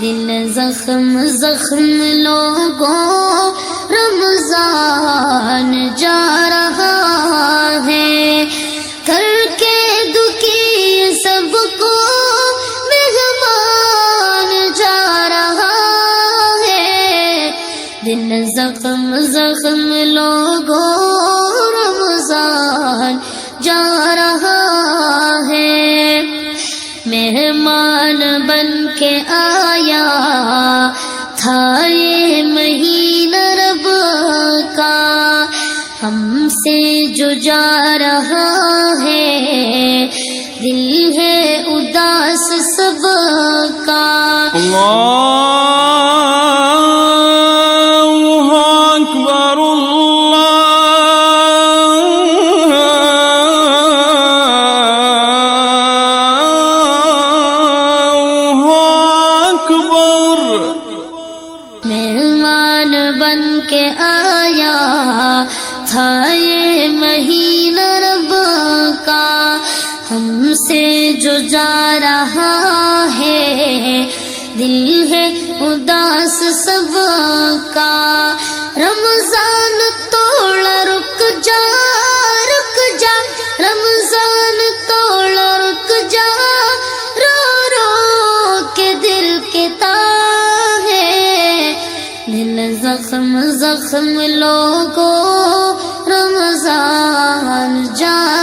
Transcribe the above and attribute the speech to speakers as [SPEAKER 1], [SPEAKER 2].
[SPEAKER 1] دل زخم زخم لوگوں رمضان جا رہا ہے، کر کے دکھی سب کو مہمان جا رہا ہے، دل زخم زخم لوگوں رمضان جا رہا ہے، مہمان بن کے آیا تھا یہ مہینہ رب کا، ہم سے جو جا رہا ہے دل ہے اداس سب کا۔
[SPEAKER 2] اللہ اکبر
[SPEAKER 1] مہمان بن کے آیا تھا یہ مہینہ رب کا، ہم سے جو جا رہا ہے دل ہے اداس سب کا۔ رمضان توڑا رک جا رک جا، رمضان توڑا رک جا، رو رو کے دل کے دل زخم زخم لوگوں رمضان جا